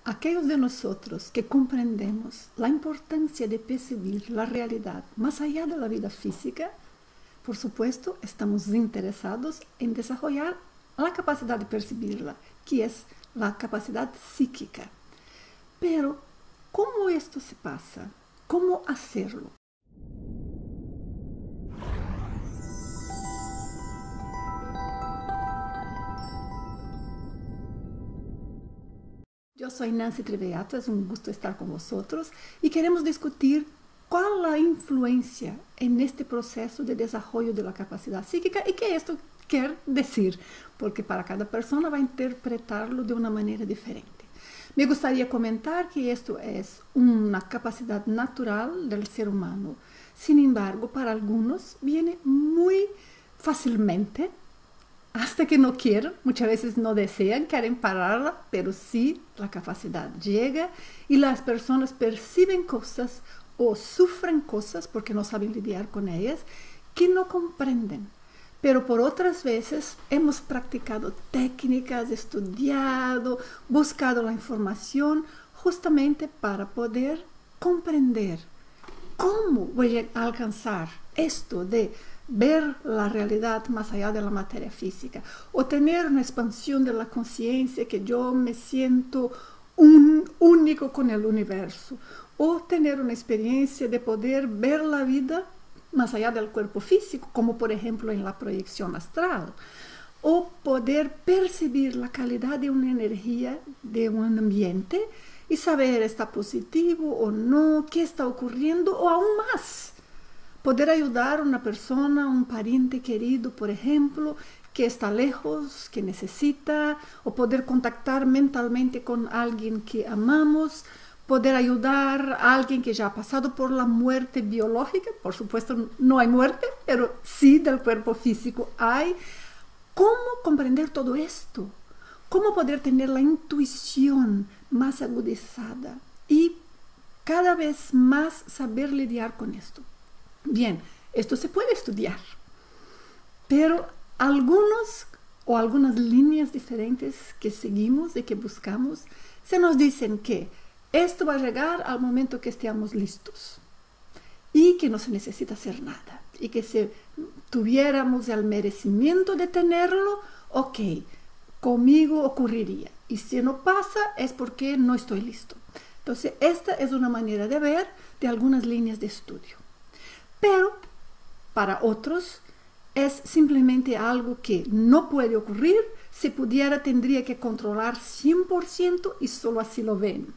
Aquellos de nosotros que comprendemos la importancia de percibir la realidad más allá de la vida física, por supuesto, estamos interesados en desarrollar la capacidad de percibirla, que es la capacidad psíquica. Pero, ¿cómo esto se pasa? ¿Cómo hacerlo? Yo soy Nancy Treveato, es un gusto estar con vosotros y queremos discutir cuál es la influencia en este proceso de desarrollo de la capacidad psíquica y qué esto quiere decir, porque para cada persona va a interpretarlo de una manera diferente. Me gustaría comentar que esto es una capacidad natural del ser humano. Sin embargo, para algunos viene muy fácilmente, hasta que no quieren, muchas veces no desean, quieren pararla, pero sí la capacidad llega y las personas perciben cosas o sufren cosas porque no saben lidiar con ellas que no comprenden. Pero por otras veces hemos practicado técnicas, estudiado, buscado la información justamente para poder comprender cómo voy a alcanzar esto de ver la realidad más allá de la materia física o tener una expansión de la conciencia que yo me siento único con el universo o tener una experiencia de poder ver la vida más allá del cuerpo físico, como por ejemplo en la proyección astral, o poder percibir la calidad de una energía de un ambiente y saber está positivo o no, qué está ocurriendo o aún más. Poder ayudar a una persona, un pariente querido, por ejemplo, que está lejos, que necesita, o poder contactar mentalmente con alguien que amamos, poder ayudar a alguien que ya ha pasado por la muerte biológica. Por supuesto, no hay muerte, pero sí del cuerpo físico hay. ¿Cómo comprender todo esto? ¿Cómo poder tener la intuición más agudizada y cada vez más saber lidiar con esto? Bien, esto se puede estudiar, pero algunas líneas diferentes que seguimos y que buscamos, se nos dicen que esto va a llegar al momento que estemos listos y que no se necesita hacer nada y que si tuviéramos el merecimiento de tenerlo, ok, conmigo ocurriría y si no pasa es porque no estoy listo. Entonces, esta es una manera de ver de algunas líneas de estudio. Pero para otros es simplemente algo que no puede ocurrir. Si pudiera, tendría que controlar 100% y solo así lo ven.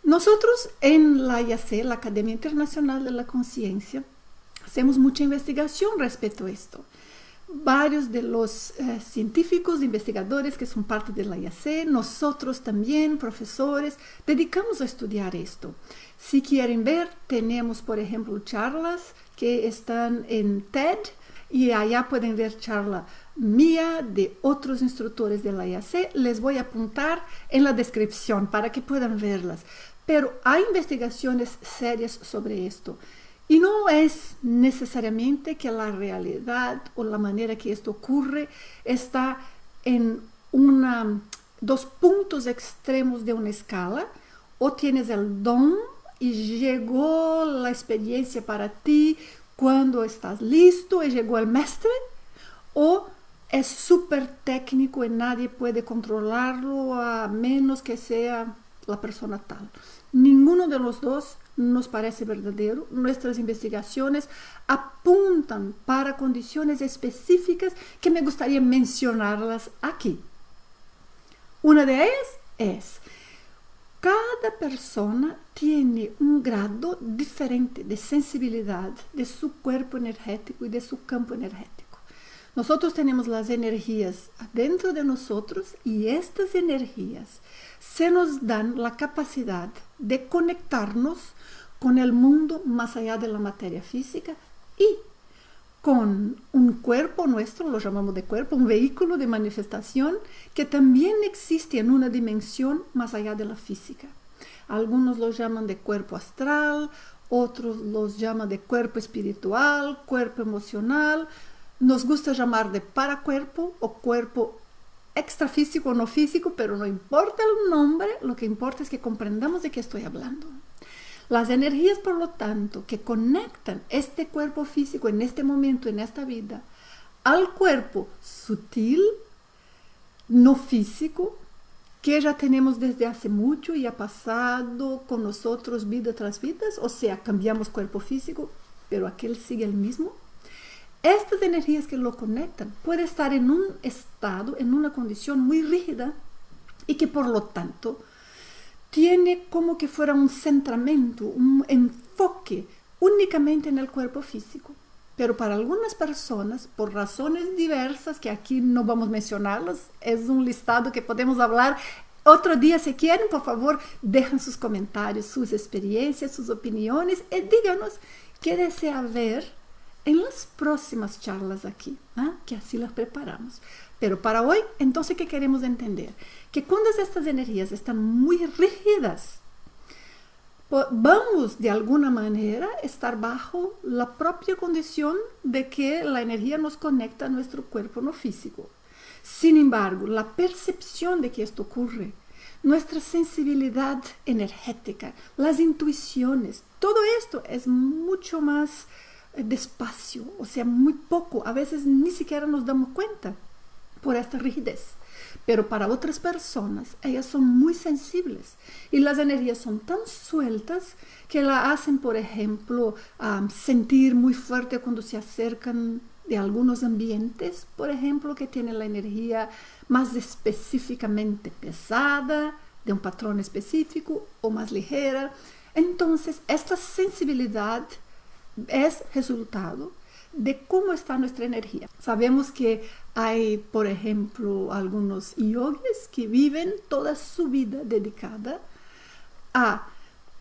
Nosotros en la IAC, la Academia Internacional de la Conciencia, hacemos mucha investigación respecto a esto. Varios de los científicos, investigadores que son parte de la IAC, nosotros también, profesores, dedicamos a estudiar esto. Si quieren ver, tenemos, por ejemplo, charlas que están en TED y allá pueden ver charla mía de otros instructores de la IAC. Les voy a apuntar en la descripción para que puedan verlas. Pero hay investigaciones serias sobre esto. Y no es necesariamente que la realidad o la manera que esto ocurre está en dos puntos extremos de una escala. O tienes el don y llegó la experiencia para ti cuando estás listo y llegó el maestro, o es súper técnico y nadie puede controlarlo a menos que sea la persona tal. Ninguno de los dos nos parece verdadero. Nuestras investigaciones apuntan para condiciones específicas que me gustaría mencionarlas aquí. Una de ellas es: cada persona tiene un grado diferente de sensibilidad de su cuerpo energético y de su campo energético. Nosotros tenemos las energías adentro de nosotros y estas energías se nos dan la capacidad de conectarnos con el mundo más allá de la materia física y con un cuerpo nuestro, lo llamamos de cuerpo, un vehículo de manifestación que también existe en una dimensión más allá de la física. Algunos lo llaman de cuerpo astral, otros los llaman de cuerpo espiritual, cuerpo emocional. Nos gusta llamar de paracuerpo o cuerpo extrafísico o no físico, pero no importa el nombre, lo que importa es que comprendamos de qué estoy hablando. Las energías, por lo tanto, que conectan este cuerpo físico en este momento, en esta vida, al cuerpo sutil, no físico, que ya tenemos desde hace mucho y ha pasado con nosotros vida tras vida, o sea, cambiamos cuerpo físico, pero aquel sigue el mismo. Estas energías que lo conectan pueden estar en un estado, en una condición muy rígida y que por lo tanto tiene como que fuera un centramento, un enfoque únicamente en el cuerpo físico. Pero para algunas personas, por razones diversas, que aquí no vamos a mencionarlas, es un listado que podemos hablar otro día si quieren, por favor, dejen sus comentarios, sus experiencias, sus opiniones y díganos qué desea ver en las próximas charlas aquí, que así las preparamos. Pero para hoy, entonces, ¿qué queremos entender? Que cuando estas energías están muy rígidas, vamos de alguna manera estar bajo la propia condición de que la energía nos conecta a nuestro cuerpo no físico. Sin embargo, la percepción de que esto ocurre, nuestra sensibilidad energética, las intuiciones, todo esto es mucho más despacio, o sea, muy poco, a veces ni siquiera nos damos cuenta por esta rigidez. Pero para otras personas, ellas son muy sensibles y las energías son tan sueltas que la hacen, por ejemplo, sentir muy fuerte cuando se acercan de algunos ambientes, por ejemplo, que tienen la energía más específicamente pesada, de un patrón específico o más ligera. Entonces, esta sensibilidad es resultado de cómo está nuestra energía. Sabemos que hay, por ejemplo, algunos yogis que viven toda su vida dedicada a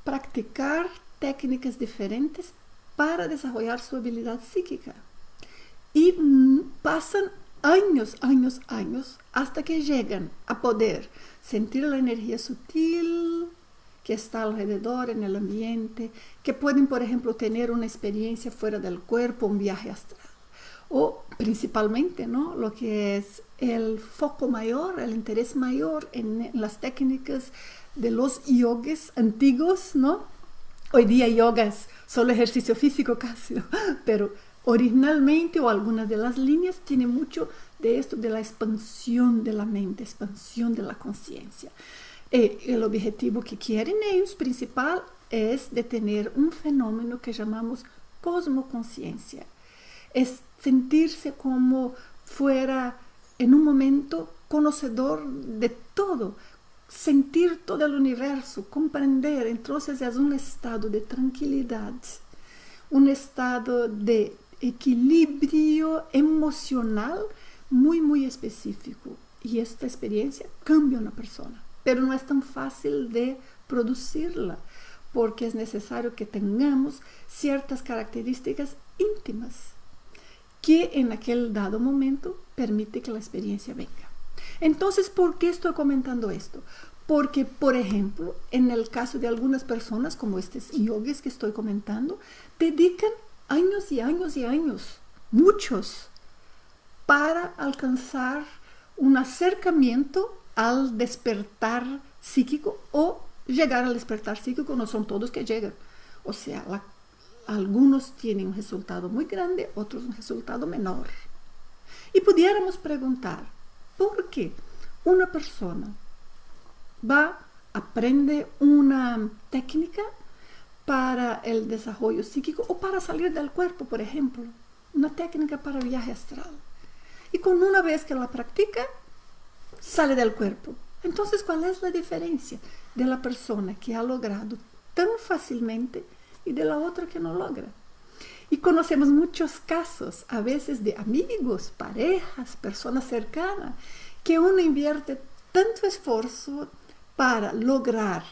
practicar técnicas diferentes para desarrollar su habilidad psíquica. Y pasan años hasta que llegan a poder sentir la energía sutil que está alrededor en el ambiente, que pueden, por ejemplo, tener una experiencia fuera del cuerpo, un viaje astral. O principalmente, ¿no?, lo que es el foco mayor, el interés mayor en las técnicas de los yogis antiguos, ¿no? Hoy día yoga es solo ejercicio físico casi, ¿no? Pero originalmente, o algunas de las líneas, tiene mucho de esto, de la expansión de la mente, expansión de la conciencia. El objetivo que quieren ellos principal es de tener un fenómeno que llamamos cosmoconciencia. Es sentirse como fuera en un momento conocedor de todo, sentir todo el universo, comprender. Entonces es un estado de tranquilidad, un estado de equilibrio emocional muy específico. Y esta experiencia cambia a una persona. Pero no es tan fácil de producirla, porque es necesario que tengamos ciertas características íntimas que en aquel dado momento permite que la experiencia venga. Entonces, ¿por qué estoy comentando esto? Porque, por ejemplo, en el caso de algunas personas, como estos yogis que estoy comentando, dedican años y años, muchos, para alcanzar un acercamiento al despertar psíquico o llegar al despertar psíquico. No son todos que llegan. O sea, algunos tienen un resultado muy grande, otros un resultado menor. Y pudiéramos preguntar, ¿por qué una persona aprende una técnica para el desarrollo psíquico o para salir del cuerpo, por ejemplo? Una técnica para viaje astral. Y con una vez que la practica, sale del cuerpo. Entonces, ¿cuál es la diferencia de la persona que ha logrado tan fácilmente y de la otra que no logra? Y conocemos muchos casos, a veces de amigos, parejas, personas cercanas, que uno invierte tanto esfuerzo para lograr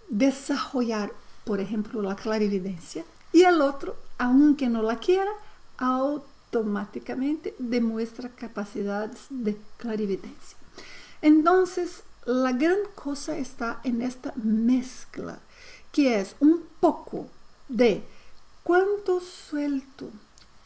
desarrollar, por ejemplo, la clarividencia, y el otro, aunque no la quiera, automáticamente demuestra capacidades de clarividencia. Entonces, la gran cosa está en esta mezcla, que es un poco de cuánto suelto,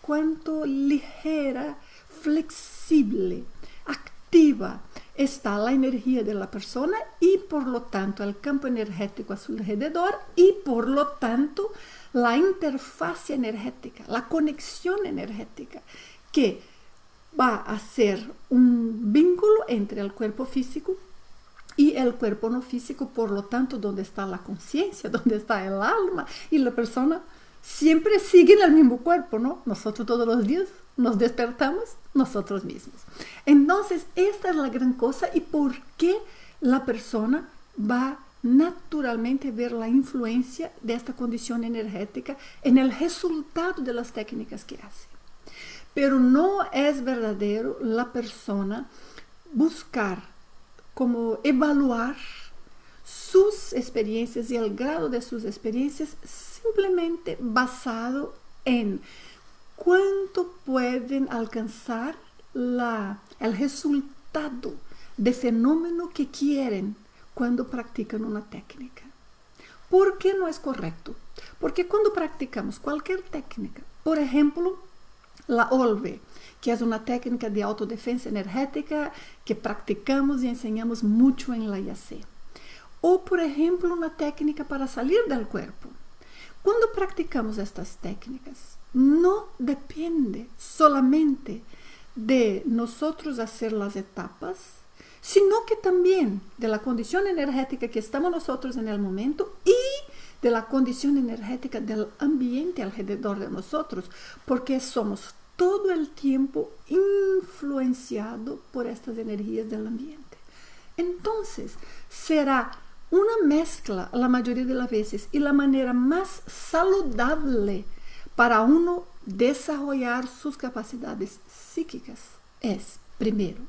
cuánto ligera, flexible, activa está la energía de la persona y por lo tanto el campo energético a su alrededor y por lo tanto la interfaz energética, la conexión energética que va a ser un vínculo entre el cuerpo físico y el cuerpo no físico, por lo tanto, donde está la conciencia, donde está el alma, y la persona siempre sigue en el mismo cuerpo, ¿no? Nosotros todos los días nos despertamos nosotros mismos. Entonces, esta es la gran cosa y por qué la persona va naturalmente a ver la influencia de esta condición energética en el resultado de las técnicas que hace. Pero no es verdadero la persona buscar como evaluar sus experiencias y el grado de sus experiencias simplemente basado en cuánto pueden alcanzar el resultado de fenómeno que quieren cuando practican una técnica. ¿Por qué no es correcto? Porque cuando practicamos cualquier técnica, por ejemplo, la OLVE, que es una técnica de autodefensa energética que practicamos y enseñamos mucho en la IAC. O, por ejemplo, una técnica para salir del cuerpo. Cuando practicamos estas técnicas, no depende solamente de nosotros hacer las etapas, sino que también de la condición energética que estamos nosotros en el momento y de la condición energética del ambiente alrededor de nosotros, porque somos todo el tiempo influenciado por estas energías del ambiente. Entonces, será una mezcla la mayoría de las veces y la manera más saludable para uno desarrollar sus capacidades psíquicas es, primero,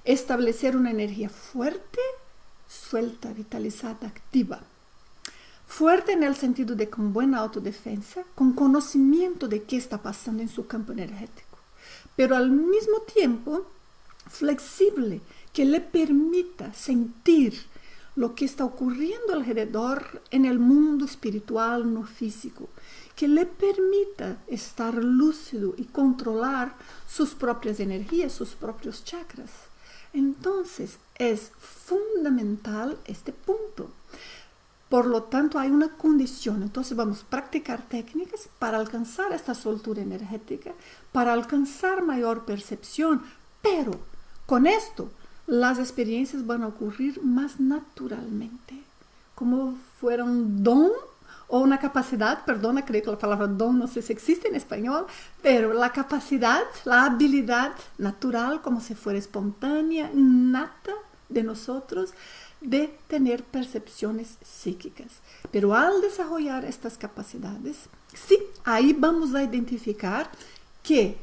establecer una energía fuerte, suelta, vitalizada, activa. Fuerte en el sentido de con buena autodefensa, con conocimiento de qué está pasando en su campo energético, pero al mismo tiempo flexible, que le permita sentir lo que está ocurriendo alrededor en el mundo espiritual no físico, que le permita estar lúcido y controlar sus propias energías, sus propios chakras. Entonces es fundamental este punto. Por lo tanto, hay una condición. Entonces vamos a practicar técnicas para alcanzar esta soltura energética, para alcanzar mayor percepción, pero con esto las experiencias van a ocurrir más naturalmente, como fuera un don o una capacidad, perdona, creo que la palabra don no sé si existe en español, pero la capacidad, la habilidad natural, como si fuera espontánea, innata de nosotros, de tener percepciones psíquicas. Pero al desarrollar estas capacidades, sí, ahí vamos a identificar que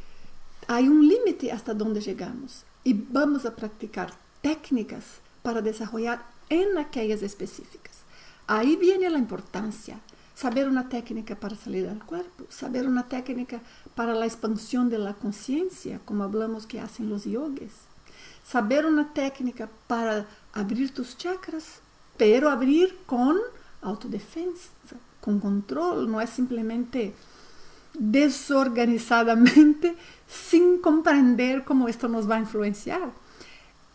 hay un límite hasta donde llegamos y vamos a practicar técnicas para desarrollar en aquellas específicas. Ahí viene la importancia. Saber una técnica para salir del cuerpo, saber una técnica para la expansión de la conciencia, como hablamos que hacen los yogis. Saber una técnica para abrir tus chakras, pero abrir con autodefensa, con control, no es simplemente desorganizadamente sin comprender cómo esto nos va a influenciar.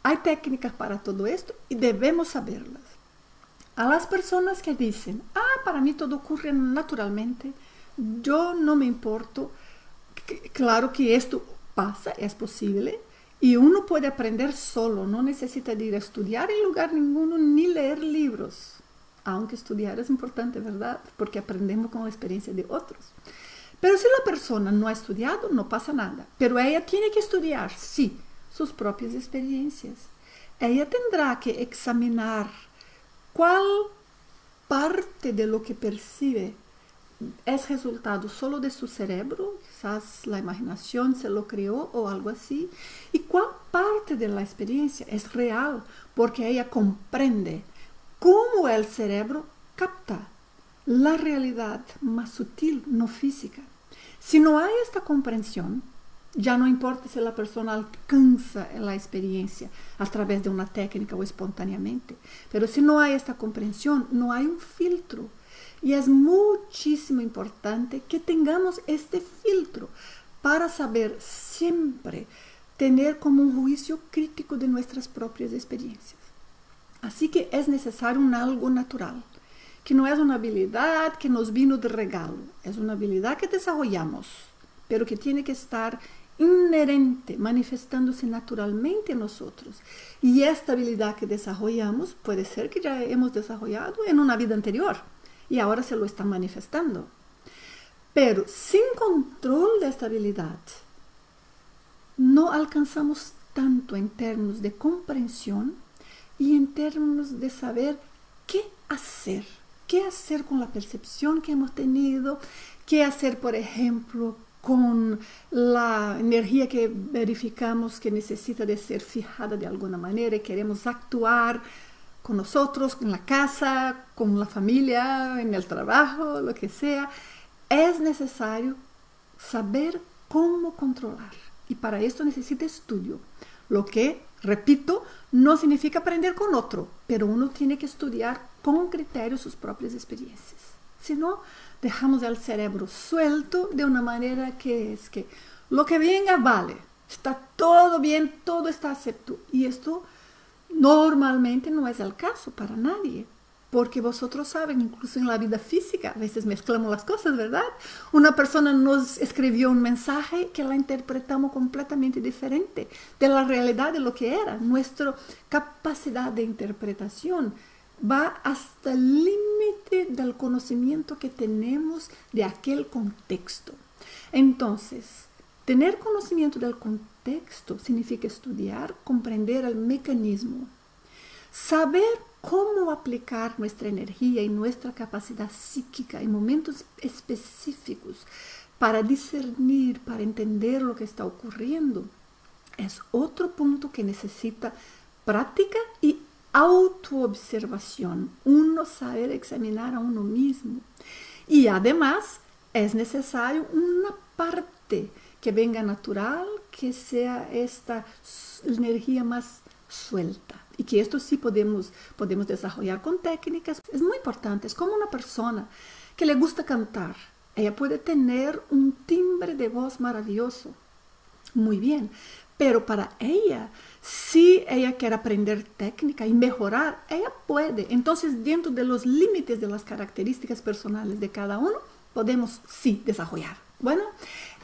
Hay técnicas para todo esto y debemos saberlas. A las personas que dicen, para mí todo ocurre naturalmente, yo no me importo, claro que esto pasa, es posible, y uno puede aprender solo, no necesita de ir a estudiar en lugar ninguno ni leer libros, aunque estudiar es importante, ¿verdad? Porque aprendemos con la experiencia de otros. Pero si la persona no ha estudiado, no pasa nada, pero ella tiene que estudiar, sí, sus propias experiencias. Ella tendrá que examinar cuál parte de lo que percibe es resultado solo de su cerebro, quizás la imaginación se lo creó o algo así, y cuál parte de la experiencia es real, porque ella comprende cómo el cerebro capta la realidad más sutil, no física. Si no hay esta comprensión, ya no importa si la persona alcanza la experiencia a través de una técnica o espontáneamente, pero si no hay esta comprensión, no hay un filtro. Y es muchísimo importante que tengamos este filtro para saber siempre tener como un juicio crítico de nuestras propias experiencias. Así que es necesario un algo natural, que no es una habilidad que nos vino de regalo, es una habilidad que desarrollamos, pero que tiene que estar inherente, manifestándose naturalmente en nosotros. Y esta habilidad que desarrollamos puede ser que ya hemos desarrollado en una vida anterior y ahora se lo está manifestando. Pero sin control de esta habilidad, no alcanzamos tanto en términos de comprensión y en términos de saber qué hacer con la percepción que hemos tenido, qué hacer, por ejemplo, con la energía que verificamos que necesita de ser fijada de alguna manera y queremos actuar con nosotros, en la casa, con la familia, en el trabajo, lo que sea. Es necesario saber cómo controlar y para esto necesita estudio, lo que, repito, no significa aprender con otro, pero uno tiene que estudiar con criterio sus propias experiencias. Si no, dejamos el cerebro suelto de una manera que es que lo que venga vale, está todo bien, todo está acepto. Y esto normalmente no es el caso para nadie, porque vosotros saben, incluso en la vida física, a veces mezclamos las cosas, ¿verdad? Una persona nos escribió un mensaje que la interpretamos completamente diferente de la realidad de lo que era. Nuestra capacidad de interpretación va hasta el límite del conocimiento que tenemos de aquel contexto. Entonces, tener conocimiento del contexto significa estudiar, comprender el mecanismo, saber cómo aplicar nuestra energía y nuestra capacidad psíquica en momentos específicos para discernir, para entender lo que está ocurriendo. Es otro punto que necesita práctica y autoobservación, uno saber examinar a uno mismo. Y además es necesario una parte que venga natural, que sea esta energía más suelta. Y que esto sí podemos desarrollar con técnicas. Es muy importante, es como una persona que le gusta cantar. Ella puede tener un timbre de voz maravilloso, muy bien, pero para ella, si ella quiere aprender técnica y mejorar, ella puede. Entonces, dentro de los límites de las características personales de cada uno, podemos sí desarrollar. Bueno,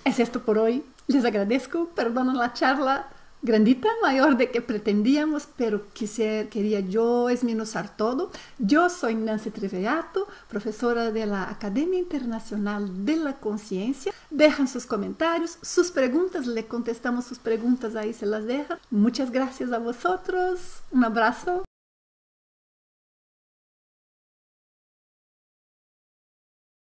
es esto por hoy. Les agradezco, perdonen la charla grandita, mayor de que pretendíamos, pero quería yo esminuzar todo. Yo soy Nancy Trevellato, profesora de la Academia Internacional de la Conciencia. Dejan sus comentarios, sus preguntas, le contestamos sus preguntas, ahí se las dejan. Muchas gracias a vosotros, un abrazo.